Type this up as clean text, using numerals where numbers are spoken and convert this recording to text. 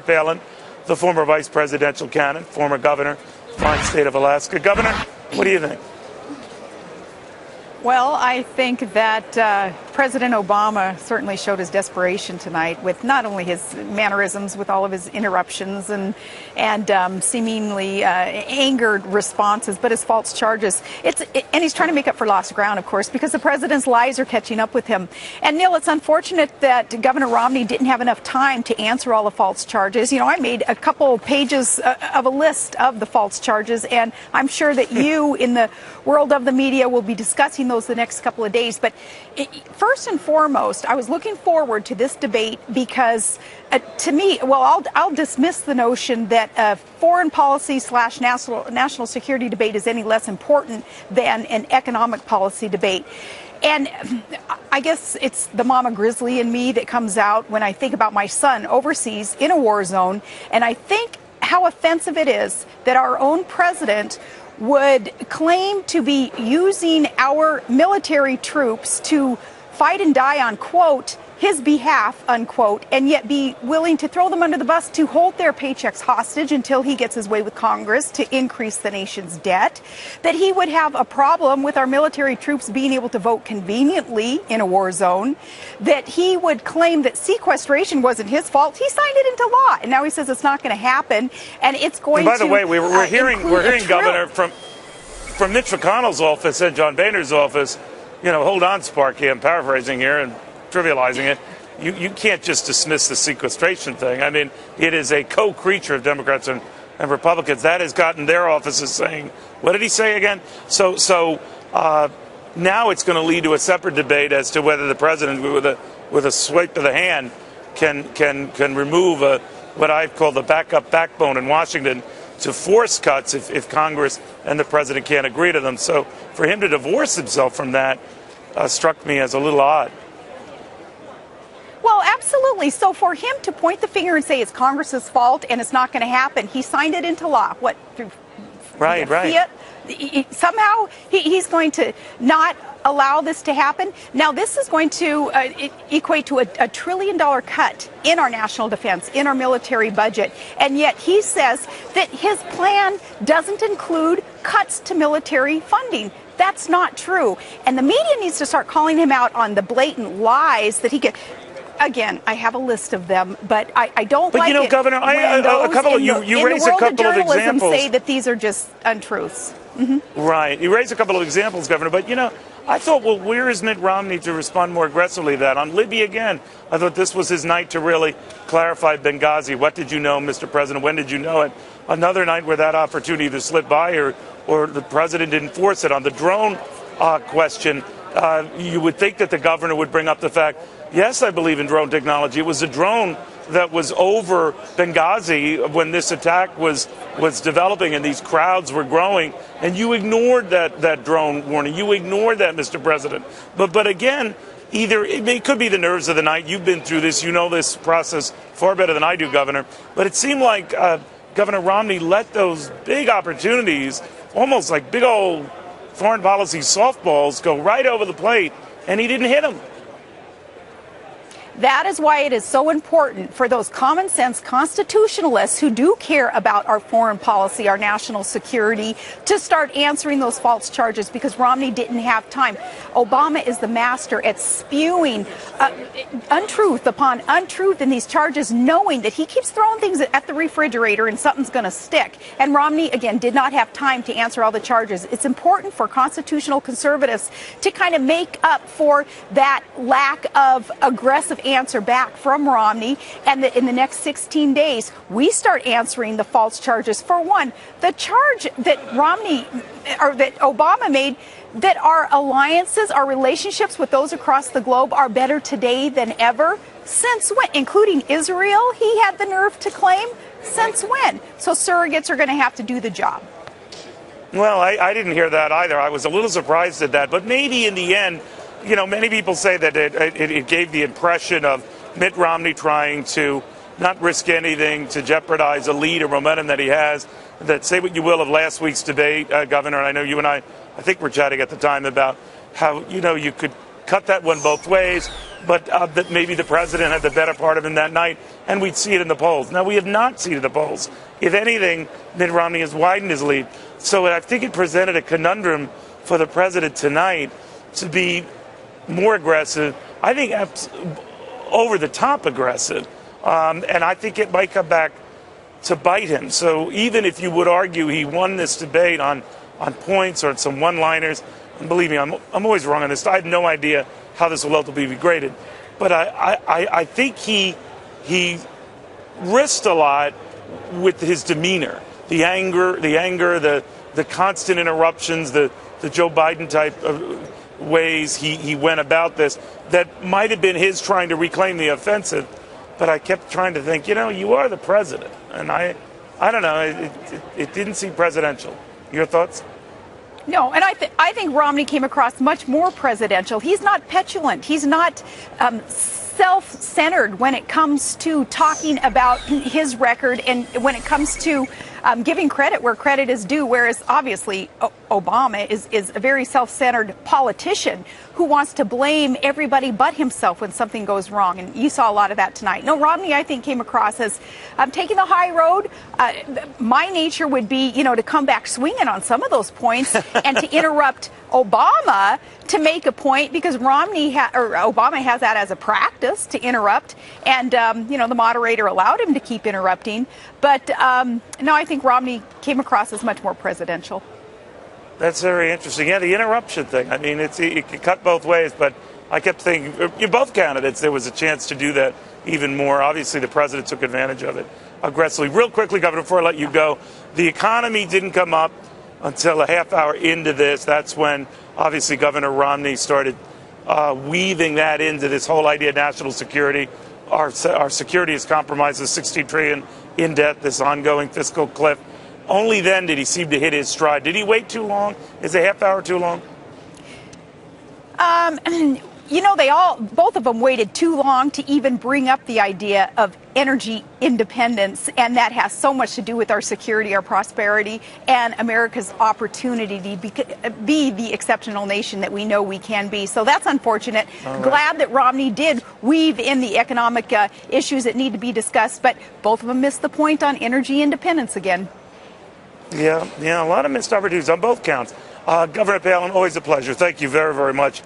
Palin, the former vice presidential candidate, former governor, fine state of Alaska. Governor, what do you think? Well, I think that President Obama certainly showed his desperation tonight with not only his mannerisms, with all of his interruptions and seemingly angered responses, but his false charges. And he's trying to make up for lost ground, of course, because the president's lies are catching up with him. And Neil, it's unfortunate that Governor Romney didn't have enough time to answer all the false charges. You know, I made a couple pages of a list of the false charges, and I'm sure that you in the world of the media will be discussing those the next couple of days. But first and foremost, I was looking forward to this debate because to me, well, I'll dismiss the notion that a foreign policy / national security debate is any less important than an economic policy debate. And I guess it's the mama grizzly in me that comes out when I think about my son overseas in a war zone. And I think how offensive it is that our own president would claim to be using our military troops to fight and die on, quote, his behalf, unquote, and yet be willing to throw them under the bus to hold their paychecks hostage until he gets his way with Congress to increase the nation's debt, that he would have a problem with our military troops being able to vote conveniently in a war zone, that he would claim that sequestration wasn't his fault. He signed it into law, and now he says it's not going to happen, and it's going to. And by the way, we're hearing Governor from Mitch McConnell's office and John Boehner's office. You know, hold on, Sparky. I'm paraphrasing here and trivializing it. You can't just dismiss the sequestration thing. I mean, it is a co-creature of Democrats and Republicans. That has gotten their offices saying, what did he say again? So now it's going to lead to a separate debate as to whether the president, with a swipe of the hand, can remove what I've called the backup backbone in Washington to force cuts if Congress and the president can't agree to them. So for him to divorce himself from that struck me as a little odd. Well, absolutely. So for him to point the finger and say it's Congress's fault and it's not going to happen, he signed it into law. What? Through right. Somehow he's going to not allow this to happen. Now, this is going to equate to a $1 trillion cut in our national defense, in our military budget. And yet he says that his plan doesn't include cuts to military funding. That's not true. And the media needs to start calling him out on the blatant lies that he gets. Again, I have a list of them, but I don't like it. But you know, Governor, you raise a couple of examples. Say that these are just untruths. Mm-hmm. Right. You raise a couple of examples, Governor. But, you know, I thought, well, where is Mitt Romney to respond more aggressively to that? On Libya again, I thought this was his night to really clarify Benghazi. What did you know, Mr. President? When did you know it? Another night where that opportunity either slipped by or the president didn't force it. On the drone question, you would think that the governor would bring up the fact, yes, I believe in drone technology. It was a drone that was over Benghazi when this attack was developing and these crowds were growing, and you ignored that drone warning. You ignored that, Mr. President. But again, either it could be the nerves of the night. You've been through this. You know this process far better than I do, Governor. But it seemed like Governor Romney let those big opportunities, almost like big old foreign policy softballs, go right over the plate, and he didn't hit them. That is why it is so important for those common sense constitutionalists who do care about our foreign policy, our national security, to start answering those false charges, because Romney didn't have time. Obama is the master at spewing untruth upon untruth in these charges, knowing that he keeps throwing things at the refrigerator and something's going to stick. And Romney, again, did not have time to answer all the charges. It's important for constitutional conservatives to kind of make up for that lack of aggressive answer back from Romney, and that in the next 16 days we start answering the false charges. For one, the charge that Obama made that our alliances, our relationships with those across the globe are better today than ever. Since when? Including Israel, he had the nerve to claim. Since when? So surrogates are going to have to do the job. Well, I didn't hear that either. I was a little surprised at that, but maybe in the end, you know, many people say that it gave the impression of Mitt Romney trying to not risk anything to jeopardize a lead or momentum that he has. That, say what you will of last week's debate, Governor, and I know you and I think we're chatting at the time about how, you know, you could cut that one both ways, but that maybe the president had the better part of him that night, and we'd see it in the polls. Now, we have not seen it in the polls. If anything, Mitt Romney has widened his lead. So I think it presented a conundrum for the president tonight to be more aggressive. I think over the top aggressive. And I think it might come back to bite him. So even if you would argue he won this debate on points or some one-liners, and believe me, I'm always wrong on this. I have no idea how this will ultimately be graded. But I think he risked a lot with his demeanor, the anger, the constant interruptions, the Joe Biden type of ways he went about this that might have been his trying to reclaim the offensive. But I kept trying to think, you are the president. And I don't know, it didn't seem presidential. Your thoughts? No, and I think Romney came across much more presidential. He's not petulant. He's not self-centered when it comes to talking about his record and when it comes to giving credit where credit is due, whereas obviously Obama is a very self-centered politician who wants to blame everybody but himself when something goes wrong. And you saw a lot of that tonight. No, Romney, I think, came across as taking the high road. My nature would be, to come back swinging on some of those points and to interrupt Obama to make a point, because Obama has that as a practice to interrupt. And, the moderator allowed him to keep interrupting. But no, I think Romney came across as much more presidential. That's very interesting. Yeah, the interruption thing. I mean, it can cut both ways, but I kept thinking, both candidates, there was a chance to do that even more. Obviously, the president took advantage of it aggressively. Real quickly, Governor, before I let you go, the economy didn't come up until a half hour into this. That's when, obviously, Governor Romney started weaving that into this whole idea of national security. Our security is compromised with $16 trillion in debt, this ongoing fiscal cliff. Only then did he seem to hit his stride. Did he wait too long? Is a half hour too long? Both of them waited too long to even bring up the idea of energy independence, and that has so much to do with our security, our prosperity, and America's opportunity to be the exceptional nation that we know we can be. So that's unfortunate. Right. Glad that Romney did weave in the economic issues that need to be discussed, but both of them missed the point on energy independence again. Yeah, a lot of missed opportunities on both counts. Governor Palin, always a pleasure. Thank you very, very much.